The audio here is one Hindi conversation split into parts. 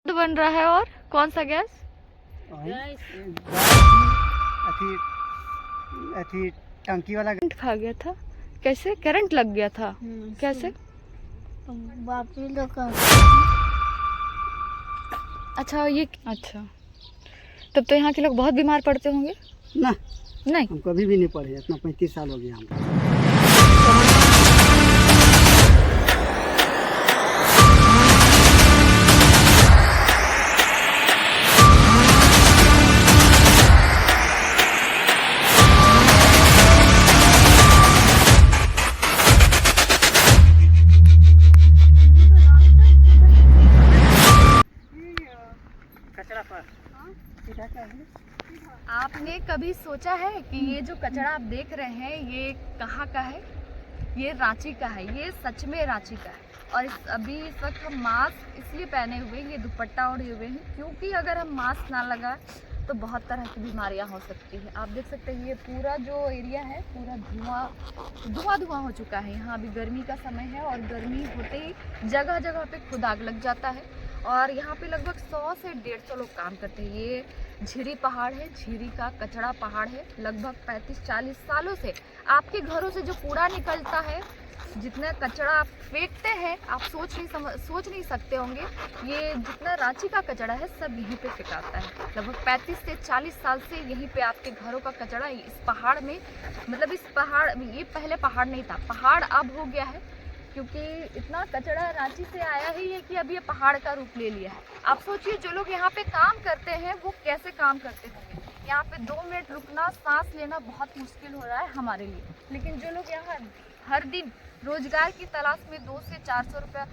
बन रहा है और कौन सा गैस? अथी अथी टंकी वाला करंट खा गया था। कैसे? करंट लग गया था। कैसे? बापी लोग अच्छा ये अच्छा, तब तो यहाँ के लोग बहुत बीमार पड़ते होंगे। ना, नहीं, हम कभी भी नहीं पढ़े, इतना 35 साल हो गया हमको। कचरा पर आपने कभी सोचा है कि ये जो कचरा आप देख रहे हैं ये कहाँ का है? ये रांची का है। ये सच में रांची का है। और अभी इस वक्त हम मास्क इसलिए पहने हुए हैं, ये दुपट्टा ओढ़े हुए हैं, क्योंकि अगर हम मास्क ना लगाएं तो बहुत तरह की बीमारियां हो सकती है। आप देख सकते हैं ये पूरा जो एरिया है पूरा धुआं हो चुका है। यहाँ अभी गर्मी का समय है और गर्मी होते ही जगह जगह पे खुद आग लग जाता है। और यहाँ पे लगभग 100 से 150 लोग काम करते हैं। ये झीरी पहाड़ है, झीरी का कचरा पहाड़ है। लगभग 35-40 सालों से आपके घरों से जो कूड़ा निकलता है, जितना कचरा आप फेंकते हैं, आप सोच नहीं सकते होंगे। ये जितना रांची का कचरा है सब यहीं पे फेंकाता है। लगभग 35 से 40 साल से यहीं पे आपके घरों का कचरा इस पहाड़ में, मतलब इस पहाड़, ये पहले पहाड़ नहीं था, पहाड़ अब हो गया है, क्योंकि इतना कचरा रांची से आया ही है कि अब ये पहाड़ का रूप ले लिया है। आप सोचिए जो लोग यहाँ पे काम करते हैं वो कैसे काम करते होंगे। यहाँ पे 2 मिनट रुकना, सांस लेना बहुत मुश्किल हो रहा है हमारे लिए। लेकिन जो लोग यहाँ हर दिन रोजगार की तलाश में 200 से 400 रुपये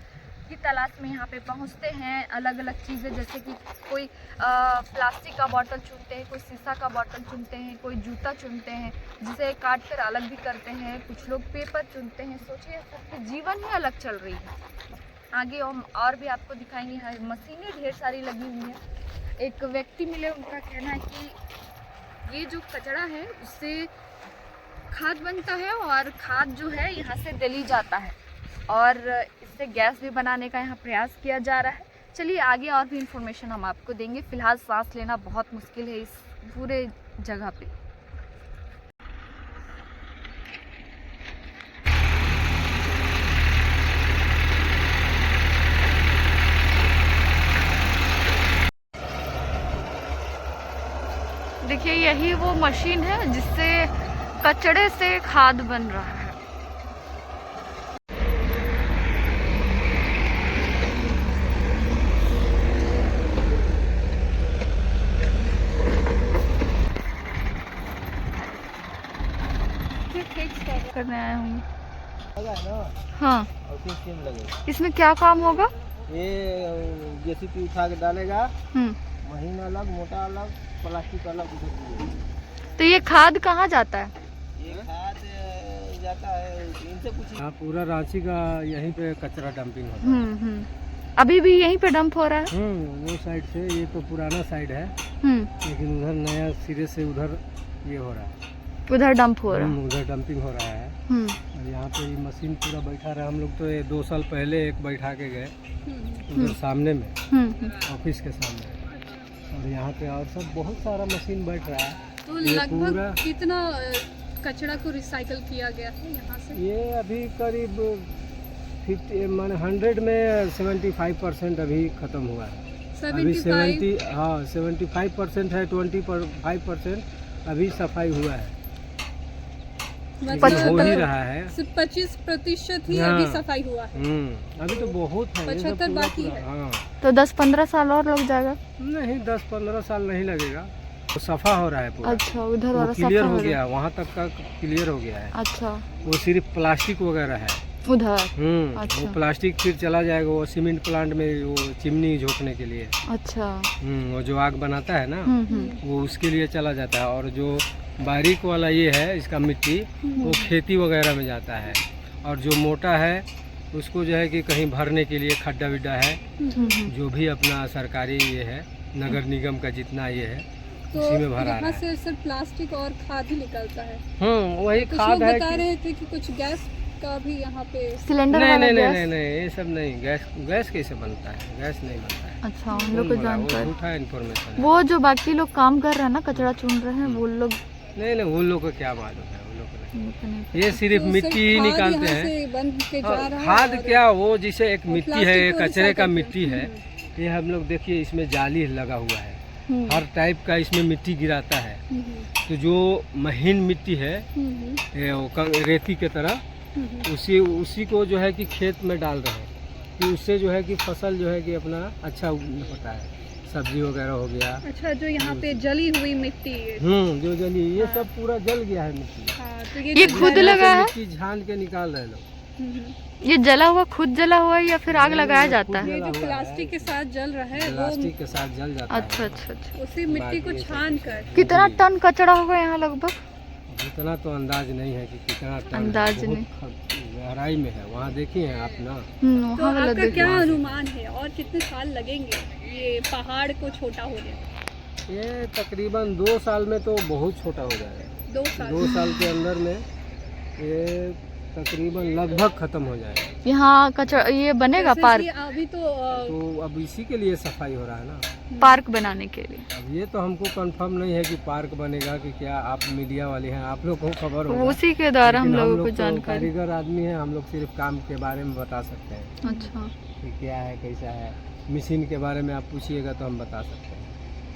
की तलाश में यहाँ पे पहुँचते हैं, अलग अलग चीज़ें जैसे कि कोई प्लास्टिक का बोतल चुनते हैं, कोई शीशा का बोतल चुनते हैं, कोई जूता चुनते हैं जिसे काट कर अलग भी करते हैं, कुछ लोग पेपर चुनते हैं। सोचिए सबकी जीवन ही अलग चल रही है। आगे हम और भी आपको दिखाएंगे। मशीनें ढेर सारी लगी हुई हैं। एक व्यक्ति मिले, उनका कहना है कि ये जो कचरा है उससे खाद बनता है और खाद जो है यहाँ से डली जाता है और इससे गैस भी बनाने का यहाँ प्रयास किया जा रहा है। चलिए आगे और भी इंफॉर्मेशन हम आपको देंगे। फिलहाल सांस लेना बहुत मुश्किल है इस पूरे जगह पे। देखिए यही वो मशीन है जिससे कचड़े से खाद बन रहा है। करने आया हूँ। हाँ, इसमें क्या काम होगा? ये जेसीबी उठा के डालेगा, महीन अलग, मोटा अलग, प्लास्टिक अलग। तो ये खाद कहाँ जाता है? ये खाद जाता है इनसे कुछ। हाँ, पूरा रांची का यहीं पे कचरा डंपिंग होता है। अभी भी यहीं पे डंप हो रहा है? वो साइड से, ये तो पुराना साइड है, लेकिन उधर नया सिरे से उधर ये हो रहा है, उधर डंप हो रहा है, उधर डंपिंग हो रहा है। और यहाँ पे ये मशीन पूरा बैठा रहा। हम लोग तो ये 2 साल पहले एक बैठा के गए उधर सामने में, ऑफिस के सामने। और यहाँ पे और सब बहुत सारा मशीन बैठ रहा है। तो लगभग कितना कचरा को रिसाइकल किया गया है यहाँ से? ये अभी करीब 100 में 75% अभी खत्म हुआ है। अभी 75% है, 25% अभी सफाई हुआ है, मतलब हो ही रहा है। सिर्फ 25% ही अभी सफाई हुआ है। अभी तो बहुत है, 75 बाकी है। हाँ, तो 10-15 साल और लग जाएगा? नहीं, 10-15 साल नहीं लगेगा, तो सफा हो रहा है पूरा। अच्छा, उधर वाला क्लियर हो गया, वहाँ तक का क्लियर हो गया है। अच्छा, वो सिर्फ प्लास्टिक वगैरह है उधर। अच्छा। वो प्लास्टिक फिर चला जाएगा वो सीमेंट प्लांट में, वो चिमनी झोंकने के लिए। अच्छा। वो जो आग बनाता है ना, वो उसके लिए चला जाता है। और जो बारीक वाला ये है, इसका मिट्टी, वो खेती वगैरह में जाता है। और जो मोटा है उसको जो है कि कहीं भरने के लिए खड्डा विड्डा है, जो भी अपना सरकारी ये है, नगर निगम का जितना ये है, तो उसी में भरा रहा है। से सिर्फ प्लास्टिक और खाद ही निकलता है। वही खाद है। बता रहे थे कि कुछ गैस का भी यहाँ पे सिलेंडर नहीं वाला नहीं नहीं गैस? नहीं नहीं ये सब नहीं। गैस कैसे बनता है? गैस नहीं बनता है। अच्छा, हम लोग को कौन बोला? वो जानकारी। झूठा इन्फॉर्मेशन है। वो जो बाकी लोग काम कर रहे हैं ना, कचरा चुन रहे हैं, वो लोग नहीं नहीं, उन लोग को क्या मालूम है? उन लोग को नहीं। नहीं। ये सिर्फ तो मिट्टी ही खाद निकालते यहाँ हैं। से बन के जा और रहा है खाद और- क्या, वो जैसे एक और मिट्टी है, प्लास्टिक को कचरे का recycle मिट्टी है। ये हम लोग देखिए इसमें जाली लगा हुआ है, हर टाइप का इसमें मिट्टी गिराता है। तो जो महीन मिट्टी है ये वो रेती के तरह, उसी को जो है कि खेत में डाल रहे हैं कि उससे जो है कि फसल जो है कि अपना अच्छा होता है, सब्जी वगैरह हो गया। अच्छा, जो यहाँ पे जली हुई मिट्टी है। जो जली ये सब पूरा जल गया है मिट्टी। हाँ, तो ये जो खुद जला- लगा है? मिट्टी झान के निकाल रहे हैं लोग। ये जला हुआ खुद जला हुआ है या फिर आग लगाया जाता है? ये जो प्लास्टिक के साथ जल रहा है वो प्लास्टिक के साथ जल जाता अच्छा है। अच्छा अच्छा। उसी मिट्टी को छान कर कितना टन कचरा होगा यहाँ लगभग? जितना तो अंदाज नहीं है कि कितना टन है, अंदाज बहुत गहराई में है। वहाँ देखिए हैं आप ना। तो वहाँ वाला आपका देख। क्या अनुमान है और कितने साल लगेंगे ये पहाड़ को छोटा होने? ये तकरीबन 2 साल में तो बहुत छोटा हो जाएगा। 2 साल 2 साल के अंदर में ये तकरीबन लगभग खत्म हो जाएगा। यहाँ कचरा ये बनेगा जैसे पार्क? कि अभी तो तो अब इसी के लिए सफाई हो रहा है ना। पार्क बनाने के लिए अब ये तो हमको कंफर्म नहीं है कि पार्क बनेगा कि क्या। आप मीडिया वाले हैं, आप लोग को खबर होगा। उसी के द्वारा हम लेकिन लोगों को तो जानकारी। कारीगर आदमी है, हम लोग सिर्फ काम के बारे में बता सकते हैं अच्छा, कि क्या है कैसा है। मशीन के बारे में आप पूछिएगा तो हम बता सकते हैं।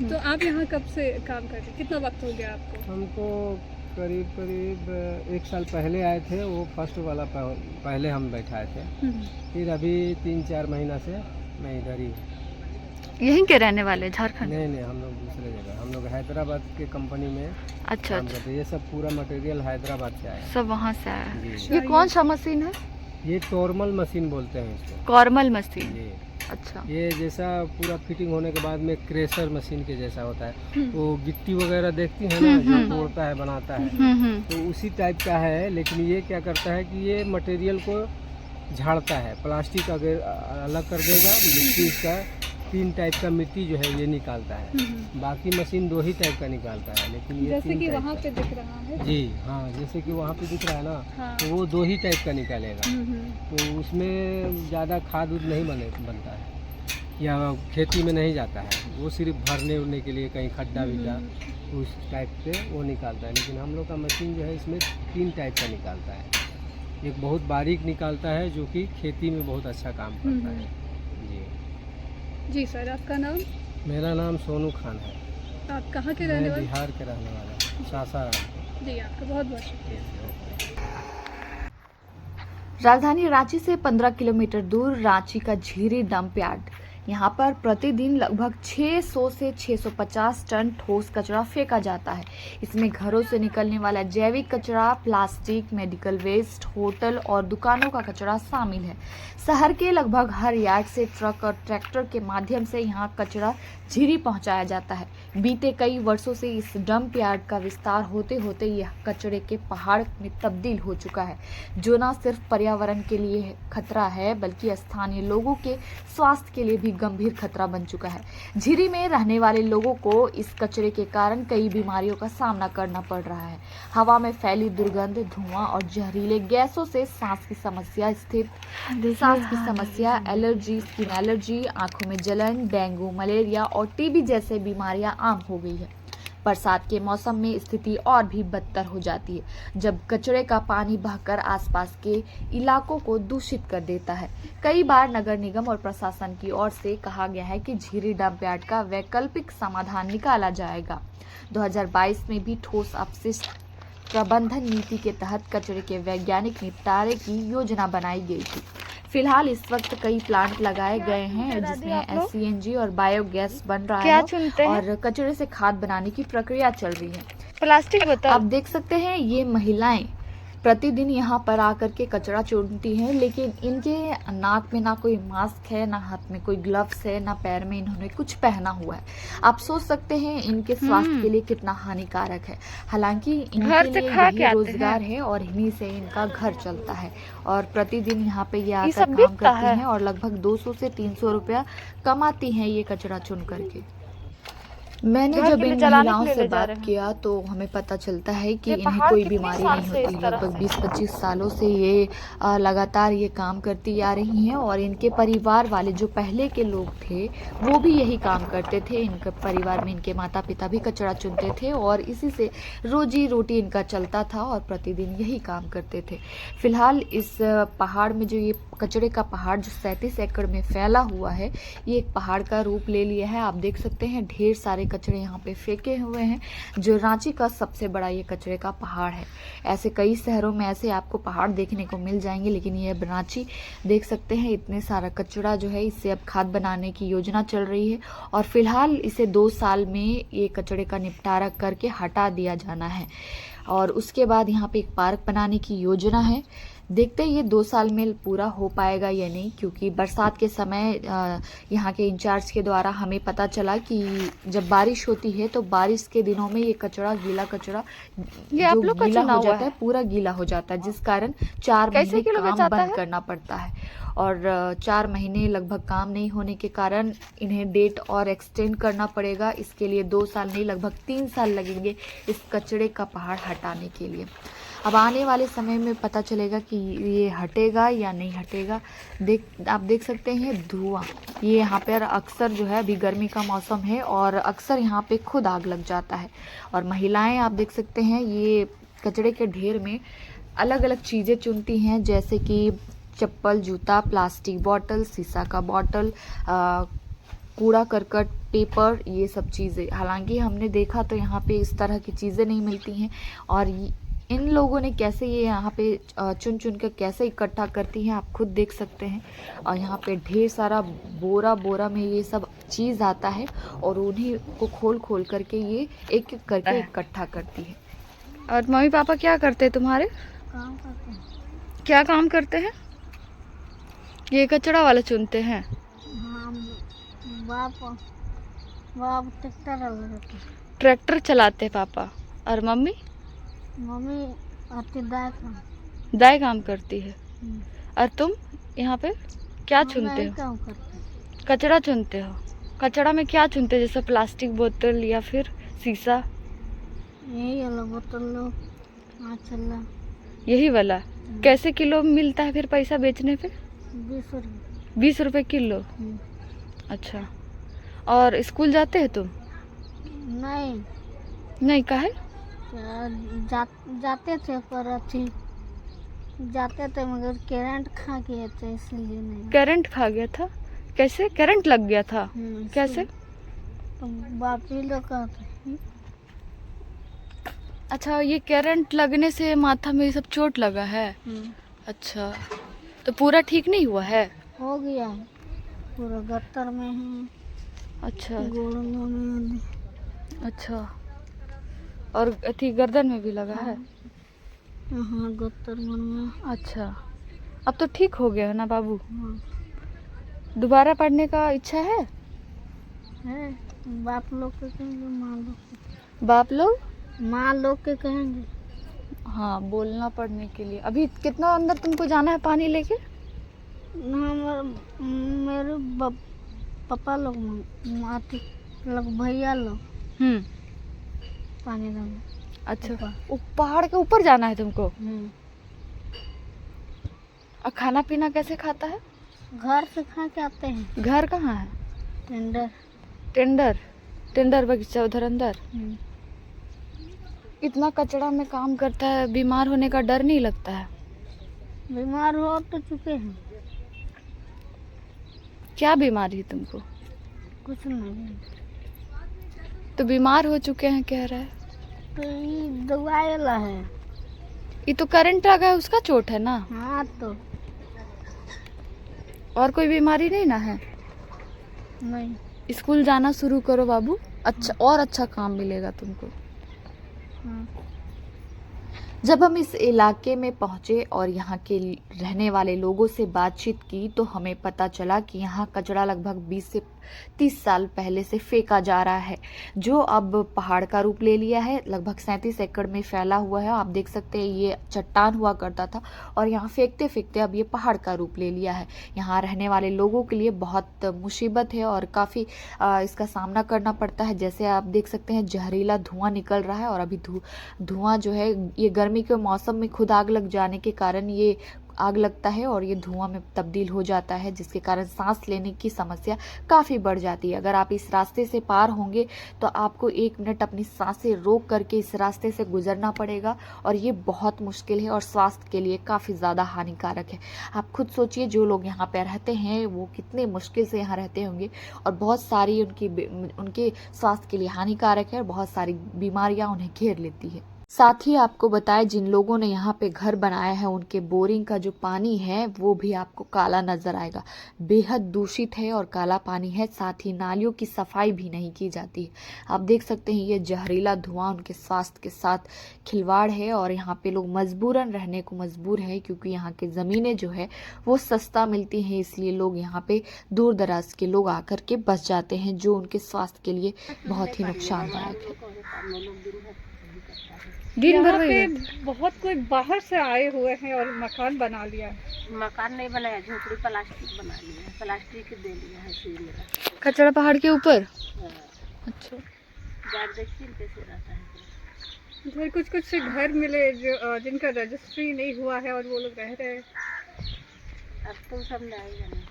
तो आप यहाँ कब से काम कर रहे हैं? कितना वक्त हो गया आपको? हमको करीब 1 साल पहले आए थे, वो फर्स्ट वाला पहले हम बैठाए थे। फिर अभी 3-4 महीना से मैं इधर ही हूँ। यहीं के रहने वाले झारखंड? नहीं नहीं, हम लोग दूसरे जगह, हम लोग हैदराबाद के कंपनी में अच्छा काम अच्छा, करते हैं। ये सब पूरा मटेरियल हैदराबाद से आया सब वहाँ से आया है। है। ये कौन सा मशीन है? ये टॉर्मल मशीन बोलते हैं इसको। कॉर्मल मशीन। ये अच्छा, ये जैसा पूरा फिटिंग होने के बाद में क्रेशर मशीन के जैसा होता है। वो गिट्टी वगैरह देखती है ना, जो तोड़ता है बनाता है, तो उसी टाइप का है। लेकिन ये क्या करता है कि ये मटेरियल को झाड़ता है। प्लास्टिक अगर अलग कर देगा, मिट्टी इसका 3 टाइप का मिट्टी जो है ये निकालता है। बाकी मशीन 2 ही टाइप का निकालता है, लेकिन ये जैसे 3 कि टाइप वहाँ का। पे दिख रहा है। जी हाँ, जैसे कि वहाँ पे दिख रहा है ना, हाँ। तो वो 2 ही टाइप का निकालेगा। तो उसमें ज़्यादा खाद उद नहीं बनता है या खेती में नहीं जाता है। वो सिर्फ भरने उरने के लिए कहीं खड्डा विड्डा उस टाइप से वो निकालता है। लेकिन हम लोग का मशीन जो है इसमें 3 टाइप का निकालता है। एक बहुत बारीक निकालता है जो कि खेती में बहुत अच्छा काम करता है। जी जी सर, आपका नाम? मेरा नाम सोनू खान है। आप कहाँ के रहने मैं वाले? बिहार के रहने वाला हूँ, सासाराम। जी, आपका बहुत बहुत शुक्रिया। राजधानी रांची से 15 किलोमीटर दूर रांची का झीरी डंप यार्ड। यहाँ पर प्रतिदिन लगभग 600 से 650 टन ठोस कचरा फेंका जाता है। इसमें घरों से निकलने वाला जैविक कचरा, प्लास्टिक, मेडिकल वेस्ट, होटल और दुकानों का कचरा शामिल है। शहर के लगभग हर यार्ड से ट्रक और ट्रैक्टर के माध्यम से यहाँ कचरा झीरी पहुँचाया जाता है। बीते कई वर्षों से इस डंप यार्ड का विस्तार होते होते यह कचरे के पहाड़ में तब्दील हो चुका है, जो न सिर्फ पर्यावरण के लिए खतरा है बल्कि स्थानीय लोगों के स्वास्थ्य के लिए भी गंभीर खतरा बन चुका है। झीरी में रहने वाले लोगों को इस कचरे के कारण कई बीमारियों का सामना करना पड़ रहा है। हवा में फैली दुर्गंध, धुआं और जहरीले गैसों से सांस की समस्या, एलर्जी, स्किन एलर्जी, आंखों में जलन, डेंगू, मलेरिया और टीबी जैसे बीमारियां आम हो गई है। बरसात के मौसम में स्थिति और भी बदतर हो जाती है, जब कचरे का पानी बहकर आसपास के इलाकों को दूषित कर देता है। कई बार नगर निगम और प्रशासन की ओर से कहा गया है कि झीरी डंप यार्ड का वैकल्पिक समाधान निकाला जाएगा। 2022 में भी ठोस अपशिष्ट प्रबंधन नीति के तहत कचरे के वैज्ञानिक निपटारे की योजना बनाई गई थी। फिलहाल इस वक्त कई प्लांट लगाए गए हैं जिसमें SCNG और बायोगैस बन रहा है और कचरे से खाद बनाने की प्रक्रिया चल रही है। प्लास्टिक बोतल आप देख सकते हैं ये महिलाएं प्रतिदिन यहाँ पर आकर के कचरा चुनती हैं, लेकिन इनके नाक में ना कोई मास्क है, ना हाथ में कोई ग्लव्स है, ना पैर में इन्होंने कुछ पहना हुआ है। आप सोच सकते हैं इनके स्वास्थ्य के लिए कितना हानिकारक है। हालांकि इनके लिए यही रोजगार है और इन्हीं से इनका घर चलता है और प्रतिदिन यहाँ पे ये आकर काम करती हैं और लगभग 200 से 300 रुपया कमाती हैं ये कचरा चुन करके। मैंने घर जब के लिए इन जलाने के महिलाओं लिए से ले जा बात रहे हैं। किया तो हमें पता चलता है कि ये इन्हें पहाड़ कोई कितने बीमारी साल नहीं से होती। इस तरह लगभग से? 20-25 सालों से ये लगातार ये काम करती आ रही हैं और इनके परिवार वाले जो पहले के लोग थे वो भी यही काम करते थे। इनके परिवार में इनके माता पिता भी कचरा चुनते थे और इसी से रोजी रोटी इनका चलता था और प्रतिदिन यही काम करते थे। फिलहाल इस पहाड़ में जो ये कचरे का पहाड़ जो 37 एकड़ में फैला हुआ है, ये एक पहाड़ का रूप ले लिया है। आप देख सकते हैं ढेर सारे कचरे यहाँ पे फेंके हुए हैं, जो रांची का सबसे बड़ा ये कचरे का पहाड़ है। ऐसे कई शहरों में ऐसे आपको पहाड़ देखने को मिल जाएंगे, लेकिन ये अब रांची देख सकते हैं इतने सारा कचरा जो है, इससे अब खाद बनाने की योजना चल रही है और फिलहाल इसे 2 साल में ये कचरे का निपटारा करके हटा दिया जाना है और उसके बाद यहाँ पे एक पार्क बनाने की योजना है। देखते हैं ये 2 साल में पूरा हो पाएगा या नहीं, क्योंकि बरसात के समय यहाँ के इंचार्ज के द्वारा हमें पता चला कि जब बारिश होती है तो बारिश के दिनों में ये कचरा, गीला कचरा ये आप जो लोग का गीला चुना हो हुआ जाता है, पूरा गीला हो जाता है, जिस कारण 4 कैसे महीने किलो काम बेचाता बंद है? करना पड़ता है और 4 महीने लगभग काम नहीं होने के कारण इन्हें डेट और एक्सटेंड करना पड़ेगा। इसके लिए 2 साल नहीं लगभग 3 साल लगेंगे इस कचरे का पहाड़ हटाने के लिए। अब आने वाले समय में पता चलेगा कि ये हटेगा या नहीं हटेगा। आप देख सकते हैं धुआं, ये यहाँ पर अक्सर जो है, अभी गर्मी का मौसम है और अक्सर यहाँ पे खुद आग लग जाता है और महिलाएं आप देख सकते हैं ये कचरे के ढेर में अलग अलग चीज़ें चुनती हैं, जैसे कि चप्पल, जूता, प्लास्टिक बॉटल, शीशा का बॉटल, कूड़ा करकट, पेपर, ये सब चीज़ें। हालांकि हमने देखा तो यहाँ पे इस तरह की चीज़ें नहीं मिलती हैं और इन लोगों ने कैसे ये यहाँ पे चुन चुन कर कैसे इकट्ठा करती हैं आप खुद देख सकते हैं। और यहाँ पे ढेर सारा बोरा में ये सब चीज़ आता है और उन्हीं को खोल खोल करके ये एक एक करके इकट्ठा करती है। और मम्मी पापा क्या करते हैं तुम्हारे? काम करते हैं। क्या काम करते हैं? ये कचरा वाला चुनते हैं। हाँ, बाप ट्रैक्टर रहते हैं। ट्रैक्टर चलाते हैं पापा। और मम्मी? मम्मी आती दाय काम। दाई काम करती है। हम्म। और तुम यहाँ पे क्या हम चुनते यही हो? काम करते हैं। कचरा चुनते हो। कचरा में क्या चुनते हो, जैसे प्लास्टिक बोतल या फिर शीशा? यही वाला बोतल लो, चल यही वाला। कैसे किलो मिलता है फिर पैसा बेचने पे? 20 रुपये। 20 रुपए किलो। हम्म। अच्छा। और स्कूल जाते हैं तुम? नहीं, नहीं, काहे? जाते थे पर अथी जाते थे मगर करंट खा गए थे इसलिए नहीं। करंट खा गया था? कैसे करंट लग गया था? कैसे? तो बाप ही लोग कहते हैं। अच्छा, ये करंट लगने से माथा में ये सब चोट लगा है? अच्छा, तो पूरा ठीक नहीं हुआ है? हो गया है, पूरा गत्तर में है। अच्छा गोड़ों में। अच्छा। और अथी गर्दन में भी लगा है? हाँ, गत्तर में। अच्छा, अब तो ठीक हो गया है ना बाबू? हाँ। दोबारा पढ़ने का इच्छा है? बाप लोग के कहेंगे, माँ लोग के। बाप लोग? माँ लोग के कहेंगे। हाँ, बोलना पढ़ने के लिए। अभी कितना अंदर तुमको जाना है पानी लेके? मेरे पापा लोग, माती लोग, भैया लोग पानी लाने। अच्छा, वो पहाड़ के ऊपर जाना है तुमको? और खाना पीना कैसे खाता है? घर से खा के आते हैं। घर कहाँ है? टेंडर। टेंडर बगीचा उधर अंदर। इतना कचरा में काम करता है, बीमार होने का डर नहीं लगता है? बीमार हो तो चुके हैं। क्या बीमारी है तुमको? कुछ नहीं। तो बीमार हो चुके हैं कह रहा है? तो ये दवाई ला है। ये तो करंट लगा है, उसका चोट है ना? हाँ, तो और कोई बीमारी नहीं ना है? नहीं। स्कूल जाना शुरू करो बाबू, अच्छा और अच्छा काम मिलेगा तुमको। हाँ। जब हम इस इलाके में पहुंचे और यहाँ के रहने वाले लोगों से बातचीत की तो हमें पता चला कि यहाँ कचरा लगभग 20 से 30 साल पहले से फेंका जा रहा है, जो अब पहाड़ का रूप ले लिया है। लगभग 37 एकड़ में फैला हुआ है। आप देख सकते हैं ये चट्टान हुआ करता था और यहाँ फेंकते फेंकते अब ये पहाड़ का रूप ले लिया है। यहाँ रहने वाले लोगों के लिए बहुत मुसीबत है और काफ़ी इसका सामना करना पड़ता है। जैसे आप देख सकते हैं जहरीला धुआं निकल रहा है और अभी धुआं जो है ये गर्मी के मौसम में खुद आग लग जाने के कारण ये आग लगता है और ये धुआं में तब्दील हो जाता है, जिसके कारण सांस लेने की समस्या काफ़ी बढ़ जाती है। अगर आप इस रास्ते से पार होंगे तो आपको 1 मिनट अपनी सांसें रोक करके इस रास्ते से गुजरना पड़ेगा और ये बहुत मुश्किल है और स्वास्थ्य के लिए काफ़ी ज़्यादा हानिकारक है। आप खुद सोचिए जो लोग यहाँ पे रहते हैं वो कितने मुश्किल से यहाँ रहते होंगे और बहुत सारी उनके स्वास्थ्य के लिए हानिकारक है और बहुत सारी बीमारियाँ उन्हें घेर लेती है। साथ ही आपको बताएं जिन लोगों ने यहाँ पे घर बनाया है उनके बोरिंग का जो पानी है वो भी आपको काला नजर आएगा, बेहद दूषित है और काला पानी है। साथ ही नालियों की सफाई भी नहीं की जाती है। आप देख सकते हैं ये जहरीला धुआं उनके स्वास्थ्य के साथ खिलवाड़ है और यहाँ पे लोग मजबूरन रहने को मजबूर है क्योंकि यहाँ की ज़मीनें जो है वो सस्ता मिलती हैं, इसलिए लोग यहाँ पे दूर दराज के लोग आकर के बस जाते हैं, जो उनके स्वास्थ्य के लिए बहुत ही नुकसानदायक है। दिन भर यहाँ पे वही बहुत कोई बाहर से आए हुए हैं और मकान बना लिया है। मकान नहीं बनाया, झोपड़ी प्लास्टिक बना लिया है, प्लास्टिक दे लिया है सीमेंट। कचरा पहाड़ के ऊपर। अच्छा, जाट देखिए कैसे रहता है। इधर कुछ कुछ घर मिले जो जिनका रजिस्ट्री नहीं हुआ है और वो लोग रह रहे हैं। अब तो सब नहीं बने।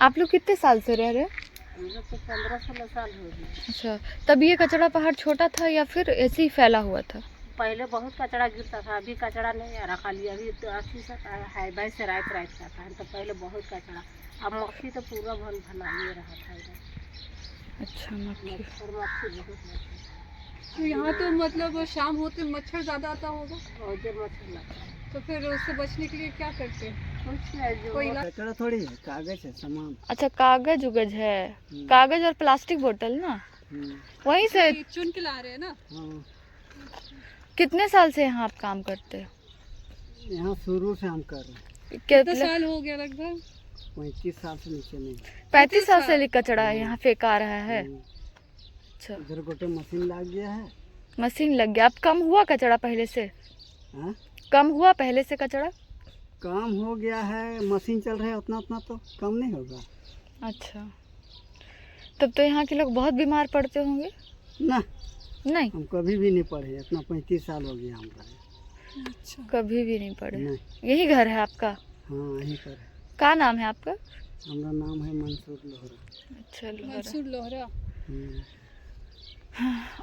आप लोग कितने साल से रह रहे हैं? हम लोग को 15-16 साल हो गए। अच्छा, तब ये कचरा पहाड़ छोटा था या फिर ऐसे ही फैला हुआ था? पहले बहुत कचरा गिरता था, अभी कचरा नहीं रखा लिया। अभी तो अच्छी सा है, भाई से रात जाता है तो पहले बहुत कचरा, अब मक्खी तो पूरा भना ही रहा था इधर। अच्छा, मक्खी। मच्छर मक्खी बहुत लगता तो यहाँ तो मतलब शाम होते मच्छर ज़्यादा आता होगा है और जो मच्छर लगता है। तो फिर उससे बचने के लिए क्या करते हैं? कुछ नहीं, जो कोई इलाज? कचरा थोड़ी है, कागज है सामान। अच्छा, कागज उगज है, कागज और प्लास्टिक बोतल ना, वहीं से ये चुन के ला रहे हैं ना। हाँ, कितने साल से यहाँ आप काम करते हैं? यहाँ शुरू से हम कर रहे हैं। कितना साल हो गया? लगभग 35 साल से नीचे नहीं। 35 साल से कचरा यहाँ फेंका रहा है। अच्छा, इधर गोटे मशीन लग गया है। मशीन लग गया। अब कम हुआ कचरा पहले से? हाँ? कम हुआ पहले से कचरा? काम हो गया है, मशीन चल रहा है, उतना उतना तो कम नहीं होगा। अच्छा, तब तो यहाँ के लोग बहुत बीमार पड़ते होंगे। ना, नहीं, हम कभी भी नहीं पढ़े, इतना 35 साल हो गया हम रहे। अच्छा, कभी भी नहीं पड़े। नहीं। यही घर है आपका? हाँ, यहीं पर है। क्या नाम है आपका? हमारा नाम है मंसूर लोहरा। अच्छा, लोहरा। मंसूर लोहरा।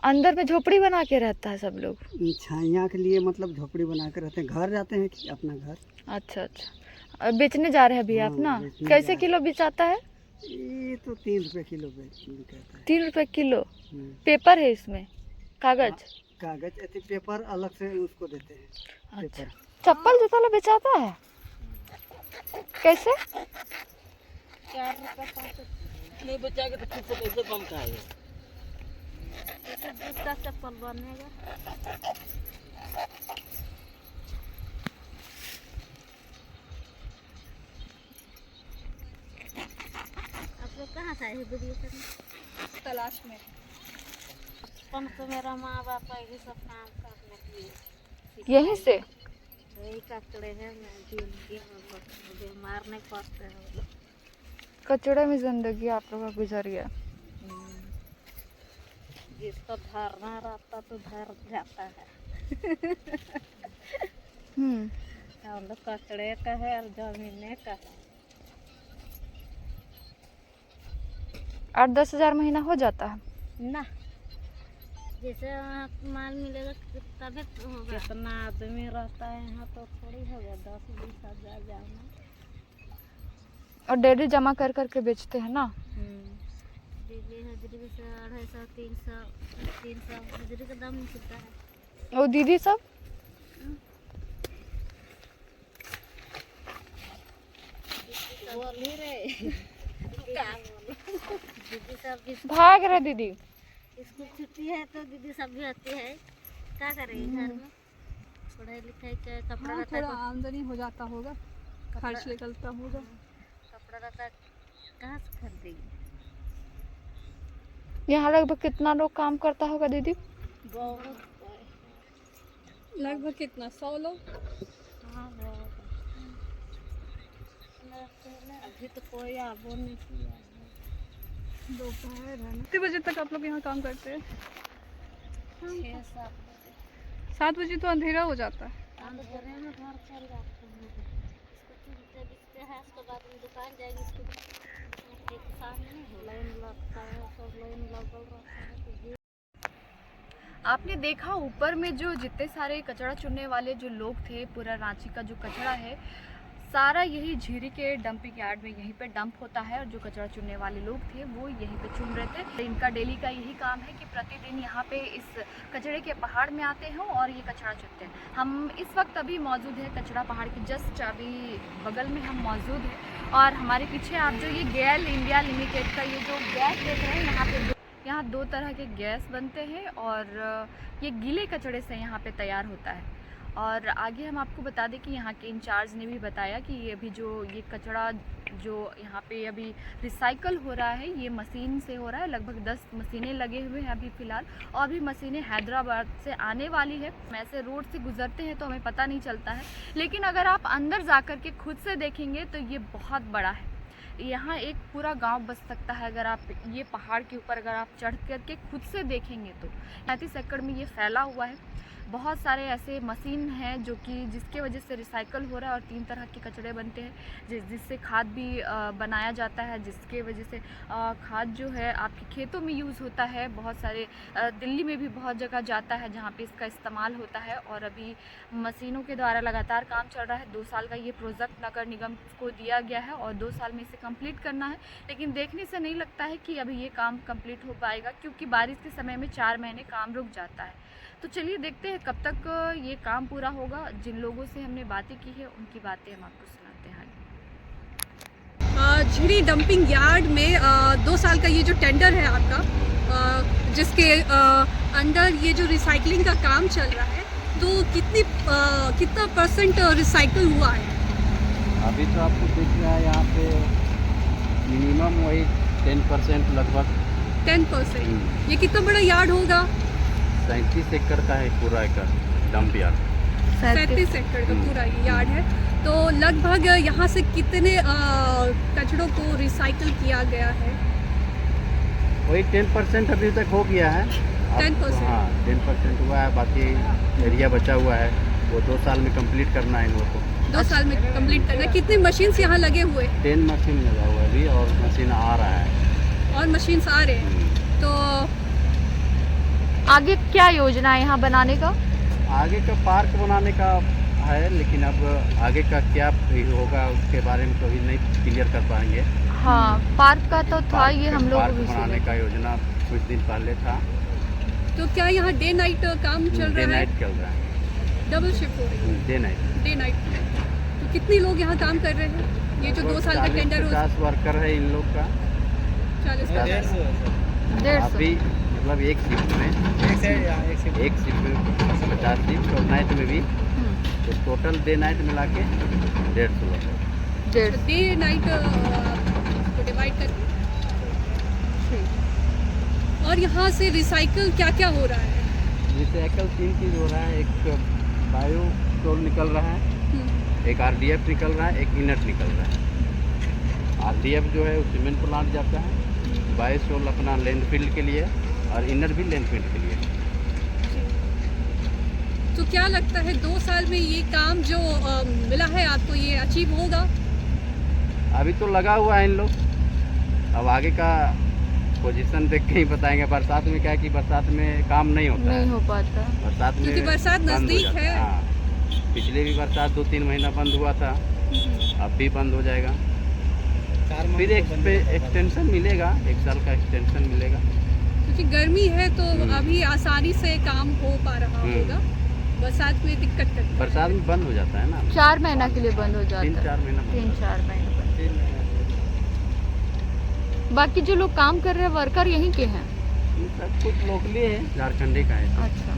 अंदर में झोपड़ी बना के रहता है सब लोग? छाइया के लिए मतलब झोपड़ी बना के रहते हैं। घर जाते हैं कि अपना घर। अच्छा अच्छा, बेचने जा रहे हैं अभी आप ना? बेचने कैसे जा किलो बेचाता है? ये तो 3 रुपए किलो कहता है। 3 रुपए किलो। हम्म। पेपर है इसमें? कागज? कागज ऐसे पेपर अलग से उसको देते हैं। अच्छा, पेपर। चप्पल जूता लो बेचाता है? कैसे? 4 रुपये 5 नहीं बचाएगा तो फिर से कैसे कम खाएगा? जूता चप्पल बनेगा। आप लोग कहाँ से आए हैं वीडियो करने? तलाश में। बचपन से मेरा माँ बाप यही सब काम करने के लिए यहीं से? यही कचड़े हैं, मैं जिंदगी में बीमार नहीं पड़ते हैं वो लोग। कचड़े में जिंदगी आप लोग का गुजर गया। जिसको धरना रहता तो धर जाता है। हम लोग कचड़े का है और जमीने का है। 8-10 हज़ार महीना हो जाता है ना, जैसे माल मिलेगा तभी तो होगा। कितना आदमी रहता है यहाँ तो थोड़ी होगा 10-20 हज़ार जाना। और डेली जमा कर करके बेचते हैं ना? बिजली हजरी से 250-300 हजरी का दाम निकलता है। और दीदी सब? बोल ही रहे क्या बोलो। दीदी सब भी भाग रहे दीदी। स्कूल छुट्टी है तो दीदी सब भी आती है। क्या करेंगे घर में? पढ़ाई लिखाई का कपड़ा हाँ, रहता थोड़ा है, आमदनी हो जाता होगा, खर्च निकलता होगा। कपड़ा रहता कहाँ से खरीदेगी? यहाँ लगभग कितना लोग काम करता होगा दीदी? बहुत लगभग कितना 100 लोग? हाँ बहुत अभी तो कोई आबो नहीं किया है। दोपहर है ना। कितने बजे तक आप लोग यहाँ काम करते हैं? 6-7 7 बजे तो अंधेरा हो जाता है। अंधेरे में घर चल जाते हैं। इसको चुनते बिकते हैं, उसके बाद में दुकान जाएगी, इसको एक सामने लाइन लगता है, सब लाइन लगल रहता है। तो ये आपने देखा ऊपर में जो जितने सारे कचरा चुनने वाले जो लोग थे, पूरा रांची का जो कचरा है सारा यही झीरी के डंपिंग यार्ड में यहीं पे डंप होता है, और जो कचरा चुनने वाले लोग थे वो यहीं पे चुन रहे थे। इनका डेली का यही काम है कि प्रतिदिन यहाँ पे इस कचरे के पहाड़ में आते हैं और ये कचरा चुनते हैं। हम इस वक्त अभी मौजूद है कचरा पहाड़ के जस्ट अभी बगल में हम मौजूद हैं, और हमारे पीछे आप जो ये गेल इंडिया लिमिटेड का ये जो गैस देख रहे हैं, यहाँ दो तरह के गैस बनते हैं, और ये गीले कचड़े से यहाँ पे तैयार होता है। और आगे हम आपको बता दें कि यहाँ के इंचार्ज ने भी बताया कि ये अभी जो ये कचरा जो यहाँ पे अभी रिसाइकल हो रहा है, ये मशीन से हो रहा है। लगभग 10 मशीनें लगे हुए हैं अभी फ़िलहाल, और भी मशीनें हैदराबाद से आने वाली है। ऐसे रोड से गुजरते हैं तो हमें पता नहीं चलता है, लेकिन अगर आप अंदर जा कर के खुद से देखेंगे तो ये बहुत बड़ा है। यहाँ एक पूरा गांव बस सकता है अगर आप ये पहाड़ के ऊपर अगर आप चढ़ करके खुद से देखेंगे तो। 35 एकड़ में ये फैला हुआ है। बहुत सारे ऐसे मशीन हैं जो कि जिसके वजह से रिसाइकल हो रहा है, और 3 तरह के कचड़े बनते हैं जिससे खाद भी बनाया जाता है, जिसके वजह से खाद जो है आपके खेतों में यूज़ होता है। बहुत सारे दिल्ली में भी बहुत जगह जाता है जहाँ पे इसका इस्तेमाल होता है, और अभी मशीनों के द्वारा लगातार काम चल रहा है। 2 साल का ये प्रोजेक्ट नगर निगम को दिया गया है और 2 साल में इसे कंप्लीट करना है, लेकिन देखने से नहीं लगता है कि अभी ये काम कंप्लीट हो पाएगा, क्योंकि बारिश के समय में 4 महीने काम रुक जाता है। तो चलिए देखते हैं कब तक ये काम पूरा होगा। जिन लोगों से हमने बातें की है उनकी बातें हम आपको सुनाते हैं। झीरी डंपिंग यार्ड में 2 साल का ये जो टेंडर है आपका, जिसके अंडर ये जो रिसाइकलिंग का काम चल रहा है, तो कितना परसेंट रिसाइकल हुआ है? अभी तो आपको दिख रहा है यहाँ पे मिनिमम वही 10% लगभग। 10%। ये कितना बड़ा यार्ड होगा? 37 एकड़ का है पूरा एकड़ डंप यार्ड। 37 एकड़ का पूरा ये यार्ड है। तो लगभग यहाँ से कितने कचड़ों को रिसाइकल किया गया है? वही 10% अभी तक हो गया है। 10%? हाँ 10% हुआ है, बाकी एरिया बचा हुआ है, वो 2 साल में कंप्लीट करना है इन लोगों को। 2 साल में कंप्लीट करना है। कितने मशीन्स यहाँ लगे हुए? 10 मशीन लगा हुआ है अभी, और मशीन आ रहा है। और मशीन्स आ रहे हैं। तो आगे क्या योजना है यहाँ बनाने का? आगे का पार्क बनाने का है, लेकिन अब आगे का क्या होगा उसके बारे में तो अभी नहीं क्लियर कर पाएंगे। हाँ, पार्क का तो था, ये हम लोग पार्क भी बनाने का योजना कुछ दिन पहले था। तो क्या यहाँ डे नाइट काम चल डे रहा है? नाइट चल रहा है। डबल शिफ्ट हो रही है? Day night. Day night. तो कितने लोग यहाँ काम कर रहे हैं? ये जो 2 साल का टेंडर हो 50 वर्कर है इन लोग का। 40 अभी मतलब एक शिफ्ट में एक शिफ्ट में 50 शिफ्ट, और नाइट में भी, तो टोटल डे नाइट मिला के 150 लोग। डे नाइट को डिवाइड कर। और यहाँ से रिसाइकल क्या क्या हो रहा है? रिसाइकल 3 चीज़ हो रहा है। एक बायो टोल निकल रहा है, एक RDF निकल रहा है, एक इनट निकल रहा है। RDF जो है वो सीमेंट प्लांट जाता है, बायो टोल अपना लैंडफिल के लिए, और इनट भी लैंडफिल के लिए। तो क्या लगता है 2 साल में ये काम जो मिला है आपको, ये अचीव होगा? अभी तो लगा हुआ है इन लोग, अब आगे का पोजीशन देख के ही बताएंगे। बरसात में क्या है कि बरसात में काम नहीं होता है, नहीं हो पाता, बरसात में क्योंकि बरसात बंद हो नजदीक जाता है। हाँ, पिछले भी बरसात 2-3 महीना बंद हुआ था, अब भी बंद हो जाएगा। फिर एक्सटेंशन मिलेगा, 1 साल का एक्सटेंशन मिलेगा। क्योंकि गर्मी है तो अभी आसानी से काम हो पा रहा होगा, बरसात में दिक्कत करता है। बरसात में बंद हो जाता है ना, 4 महीना के लिए बंद हो जाता है। 3-4 महीना बंद। 3-4 महीने बंद। बाकी जो लोग काम कर रहे हैं वर्कर यहीं के हैं? ये सब कुछ लोकली है, झारखंडी का है। अच्छा।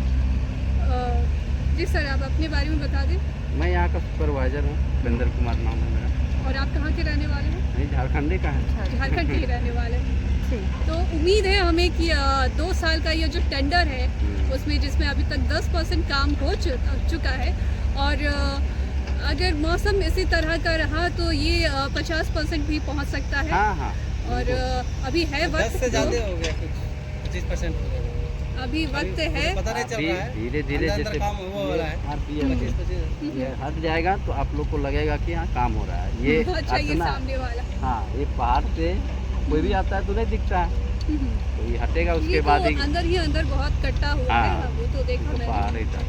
जी सर, आप अपने बारे में बता दें। मैं यहाँ का सुपरवाइजर हूँ, उपेंद्र कुमार नाम है मेरा। और आप कहाँ के रहने वाले हैं? नहीं, झारखंडी का है। झारखंड के ही रहने वाले हैं। तो उम्मीद है हमें कि 2 साल का ये जो टेंडर है उसमें जिसमें अभी तक 10% काम हो चुका है और अगर मौसम इसी तरह का रहा तो ये 50% भी पहुंच सकता है। हाँ हाँ और अभी है वक्त, 10 से ज़्यादा हो गया, कुछ 25% हो गया। अभी वक्त है। पता नहीं चल रहा है, धीरे धीरे अंदर जैसे काम वो हो रहा है। ये 25 ये हट जाएगा तो आप लोग को लगेगा कि यहाँ काम हो रहा है। ये अच्छा, ये हटना- सामने वाला। हाँ, ये पहाड़ से कोई भी आता है तो नहीं दिखता है, तो ये हटेगा उसके ये बाद तो ही अंदर बहुत कट्टा हुआ हाँ, है, वो तो देखा तो मैंने। पहाड़ ही था।